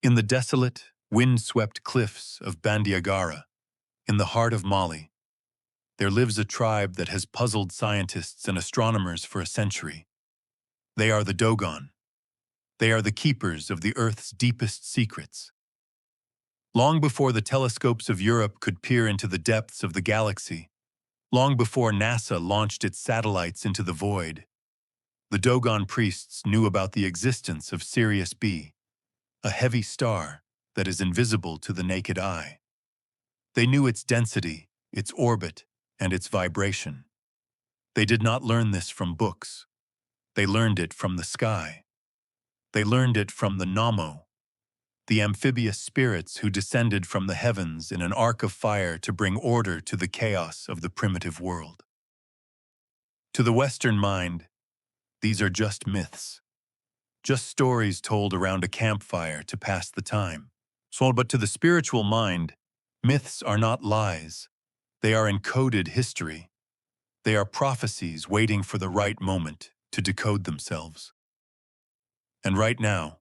In the desolate, wind-swept cliffs of Bandiagara, in the heart of Mali, there lives a tribe that has puzzled scientists and astronomers for a century. They are the Dogon. They are the keepers of the Earth's deepest secrets. Long before the telescopes of Europe could peer into the depths of the galaxy, long before NASA launched its satellites into the void, the Dogon priests knew about the existence of Sirius B, a heavy star that is invisible to the naked eye. They knew its density, its orbit, and its vibration. They did not learn this from books. They learned it from the sky. They learned it from the Nommo, the amphibious spirits who descended from the heavens in an arc of fire to bring order to the chaos of the primitive world. To the Western mind, these are just myths, just stories told around a campfire to pass the time. But to the spiritual mind, myths are not lies. They are encoded history. They are prophecies waiting for the right moment to decode themselves. And right now,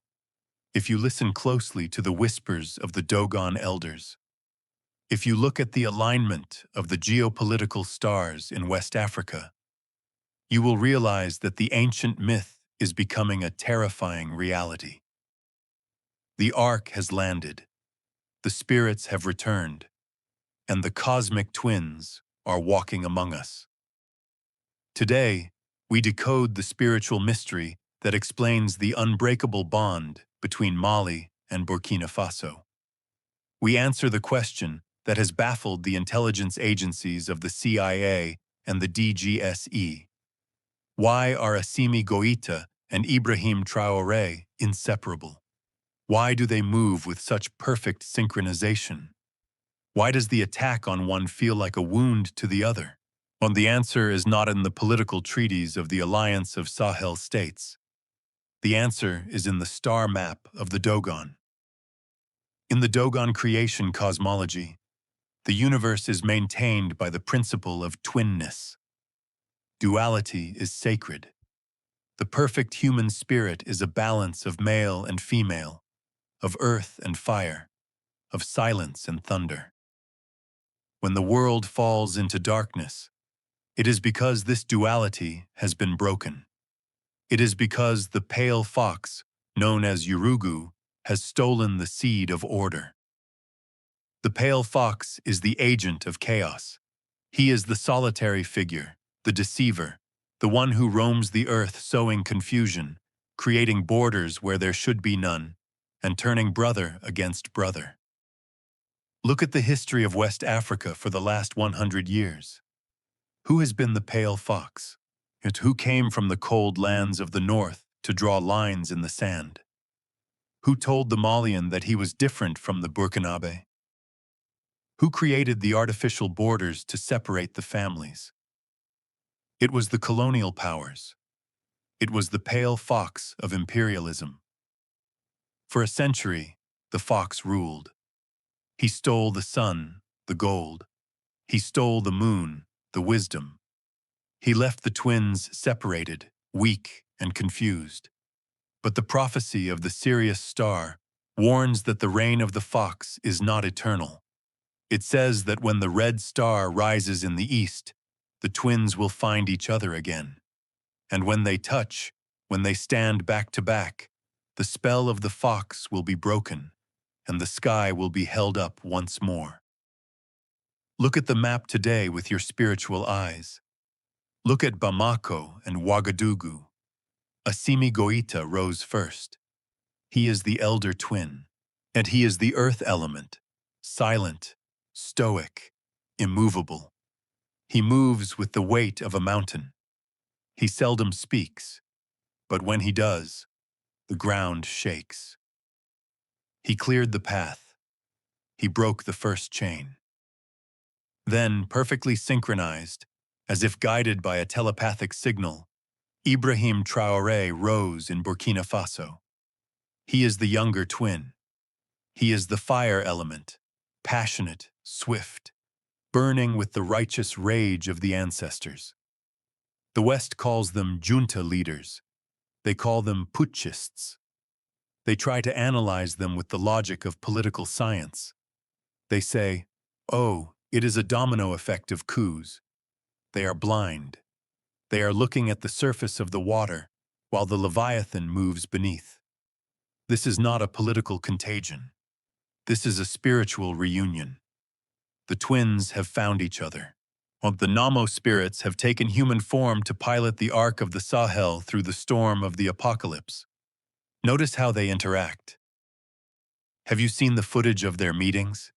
if you listen closely to the whispers of the Dogon elders, if you look at the alignment of the geopolitical stars in West Africa, you will realize that the ancient myth is becoming a terrifying reality. The Ark has landed, the spirits have returned, and the cosmic twins are walking among us. Today, we decode the spiritual mystery that explains the unbreakable bond between Mali and Burkina Faso. We answer the question that has baffled the intelligence agencies of the CIA and the DGSE. Why are Assimi Goïta and Ibrahim Traoré inseparable? Why do they move with such perfect synchronization? Why does the attack on one feel like a wound to the other? Well, the answer is not in the political treaties of the Alliance of Sahel states. The answer is in the star map of the Dogon. In the Dogon creation cosmology, the universe is maintained by the principle of twinness. Duality is sacred. The perfect human spirit is a balance of male and female, of earth and fire, of silence and thunder. When the world falls into darkness, it is because this duality has been broken. It is because the pale fox, known as Urugu, has stolen the seed of order. The pale fox is the agent of chaos. He is the solitary figure, the deceiver, the one who roams the earth sowing confusion, creating borders where there should be none, and turning brother against brother. Look at the history of West Africa for the last 100 years. Who has been the pale fox? Who came from the cold lands of the north to draw lines in the sand? Who told the Malian that he was different from the Burkinabe? Who created the artificial borders to separate the families? It was the colonial powers. It was the pale fox of imperialism. For a century, the fox ruled. He stole the sun, the gold. He stole the moon, the wisdom. He left the twins separated, weak, and confused. But the prophecy of the Sirius star warns that the reign of the fox is not eternal. It says that when the red star rises in the east, the twins will find each other again. And when they touch, when they stand back to back, the spell of the fox will be broken, and the sky will be held up once more. Look at the map today with your spiritual eyes. Look at Bamako and Ouagadougou. Assimi Goïta rose first. He is the elder twin, and he is the earth element, silent, stoic, immovable. He moves with the weight of a mountain. He seldom speaks, but when he does, the ground shakes. He cleared the path. He broke the first chain. Then, perfectly synchronized, as if guided by a telepathic signal, Ibrahim Traoré rose in Burkina Faso. He is the younger twin. He is the fire element, passionate, swift, burning with the righteous rage of the ancestors. The West calls them junta leaders. They call them putschists. They try to analyze them with the logic of political science. They say, oh, it is a domino effect of coups. They are blind. They are looking at the surface of the water, while the Leviathan moves beneath. This is not a political contagion. This is a spiritual reunion. The twins have found each other. The Nommo spirits have taken human form to pilot the Ark of the Sahel through the storm of the apocalypse. Notice how they interact. Have you seen the footage of their meetings?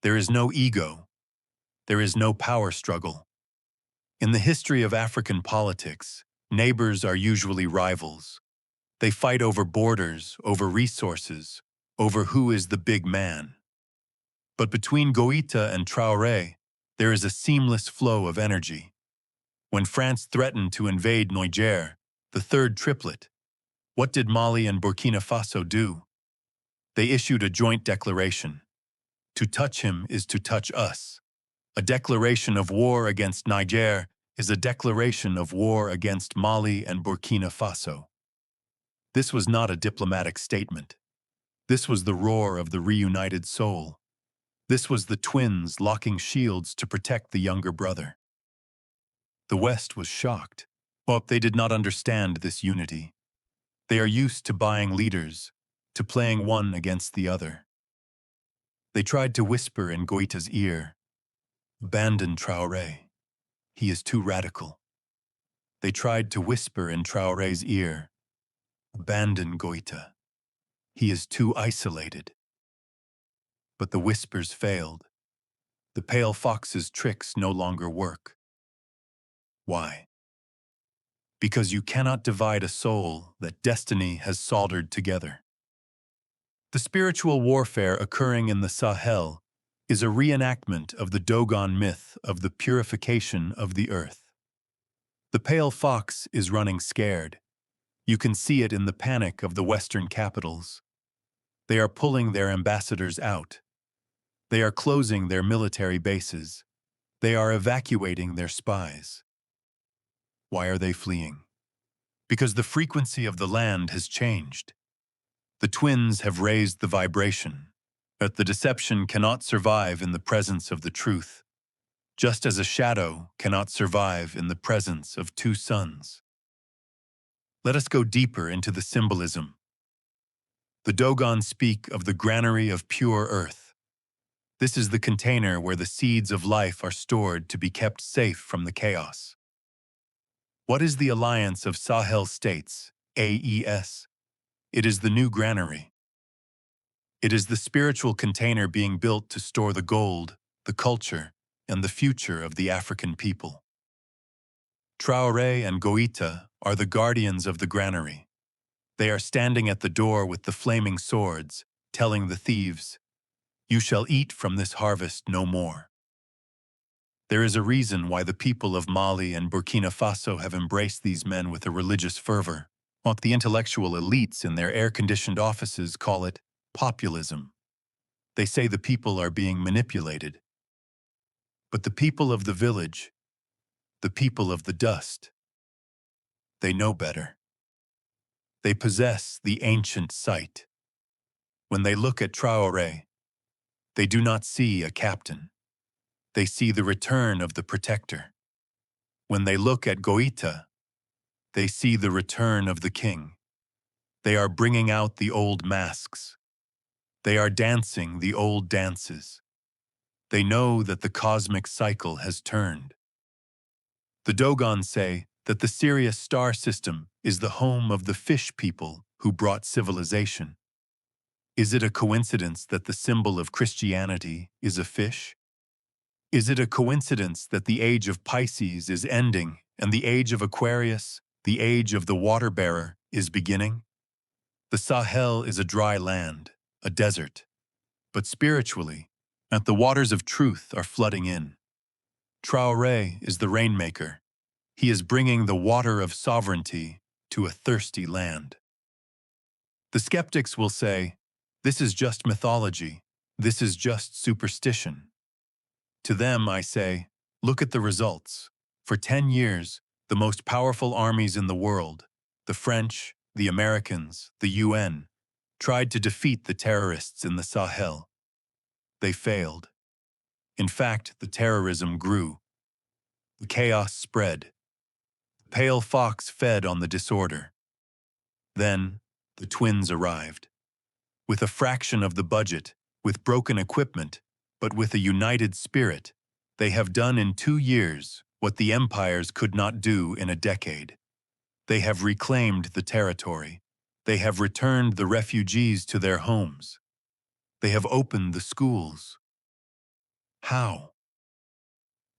There is no ego. There is no power struggle. In the history of African politics, neighbors are usually rivals. They fight over borders, over resources, over who is the big man. But between Goita and Traoré, there is a seamless flow of energy. When France threatened to invade Niger, the third triplet, what did Mali and Burkina Faso do? They issued a joint declaration. To touch him is to touch us. A declaration of war against Niger is a declaration of war against Mali and Burkina Faso. This was not a diplomatic statement. This was the roar of the reunited soul. This was the twins locking shields to protect the younger brother. The West was shocked. Well, they did not understand this unity. They are used to buying leaders, to playing one against the other. They tried to whisper in Goita's ear, abandon Traoré. He is too radical. They tried to whisper in Traoré's ear, abandon Goita. He is too isolated. But the whispers failed. The pale fox's tricks no longer work. Why? Because you cannot divide a soul that destiny has soldered together. The spiritual warfare occurring in the Sahel is a reenactment of the Dogon myth of the purification of the earth. The pale fox is running scared. You can see it in the panic of the Western capitals. They are pulling their ambassadors out. They are closing their military bases. They are evacuating their spies. Why are they fleeing? Because the frequency of the land has changed. The twins have raised the vibration, but the deception cannot survive in the presence of the truth, just as a shadow cannot survive in the presence of two suns. Let us go deeper into the symbolism. The Dogon speak of the granary of pure earth. This is the container where the seeds of life are stored to be kept safe from the chaos. What is the alliance of Sahel states, AES? It is the new granary. It is the spiritual container being built to store the gold, the culture, and the future of the African people. Traoré and Goita are the guardians of the granary. They are standing at the door with the flaming swords, telling the thieves, "You shall eat from this harvest no more." There is a reason why the people of Mali and Burkina Faso have embraced these men with a religious fervor, while the intellectual elites in their air-conditioned offices call it populism. They say the people are being manipulated. But the people of the village, the people of the dust, they know better. They possess the ancient sight. When they look at Traoré, they do not see a captain. They see the return of the protector. When they look at Goita, they see the return of the king. They are bringing out the old masks. They are dancing the old dances. They know that the cosmic cycle has turned. The Dogon say that the Sirius star system is the home of the fish people who brought civilization. Is it a coincidence that the symbol of Christianity is a fish? Is it a coincidence that the age of Pisces is ending and the age of Aquarius, the age of the water bearer, is beginning? The Sahel is a dry land, a desert. But spiritually, the waters of truth are flooding in. Traoré is the rainmaker. He is bringing the water of sovereignty to a thirsty land. The skeptics will say, this is just mythology. This is just superstition. To them, I say, look at the results. For 10 years, the most powerful armies in the world, the French, the Americans, the UN, tried to defeat the terrorists in the Sahel. They failed. In fact, the terrorism grew. The chaos spread. The pale fox fed on the disorder. Then, the twins arrived. With a fraction of the budget, with broken equipment, but with a united spirit, they have done in 2 years what the empires could not do in a decade. They have reclaimed the territory. They have returned the refugees to their homes. They have opened the schools. How?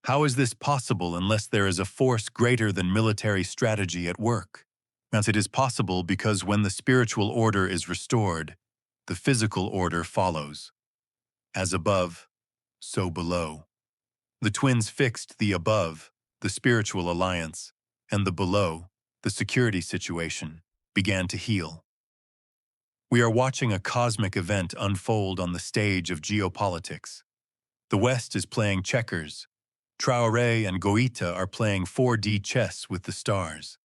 How is this possible unless there is a force greater than military strategy at work? As it is possible because when the spiritual order is restored, the physical order follows. As above, so below. The twins fixed the above, the spiritual alliance, and the below, the security situation, began to heal. We are watching a cosmic event unfold on the stage of geopolitics. The West is playing checkers. Traoré and Goita are playing 4D chess with the stars.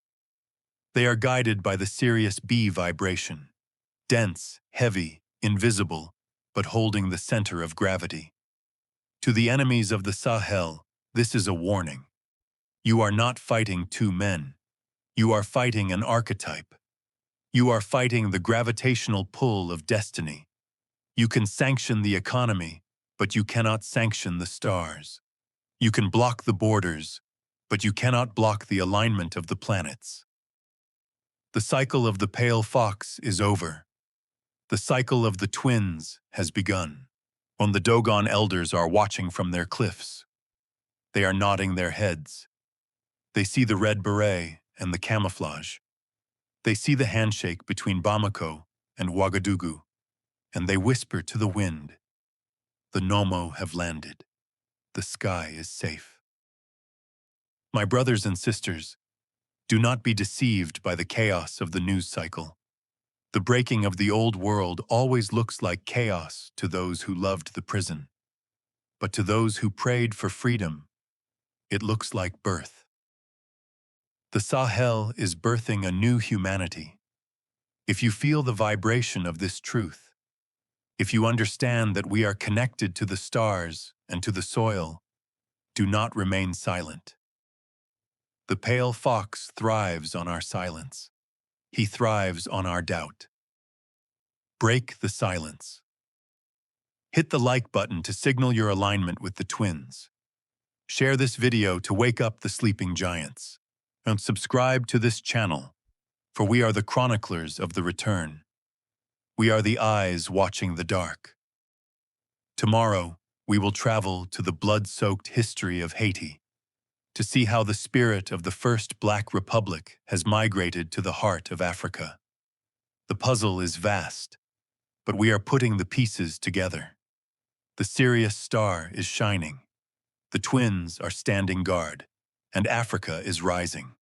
They are guided by the Sirius B vibration, dense, heavy, invisible, but holding the center of gravity. To the enemies of the Sahel, this is a warning. You are not fighting two men. You are fighting an archetype. You are fighting the gravitational pull of destiny. You can sanction the economy, but you cannot sanction the stars. You can block the borders, but you cannot block the alignment of the planets. The cycle of the pale fox is over. The cycle of the twins has begun. When the Dogon elders are watching from their cliffs, they are nodding their heads. They see the red beret and the camouflage. They see the handshake between Bamako and Ouagadougou, and they whisper to the wind, "The Nommo have landed. The sky is safe." My brothers and sisters, do not be deceived by the chaos of the news cycle. The breaking of the old world always looks like chaos to those who loved the prison. But to those who prayed for freedom, it looks like birth. The Sahel is birthing a new humanity. If you feel the vibration of this truth, if you understand that we are connected to the stars and to the soil, do not remain silent. The pale fox thrives on our silence. He thrives on our doubt. Break the silence. Hit the like button to signal your alignment with the twins. Share this video to wake up the sleeping giants. And subscribe to this channel, for we are the chroniclers of the return. We are the eyes watching the dark. Tomorrow, we will travel to the blood-soaked history of Haiti, to see how the spirit of the first Black Republic has migrated to the heart of Africa. The puzzle is vast, but we are putting the pieces together. The Sirius star is shining. The twins are standing guard, and Africa is rising.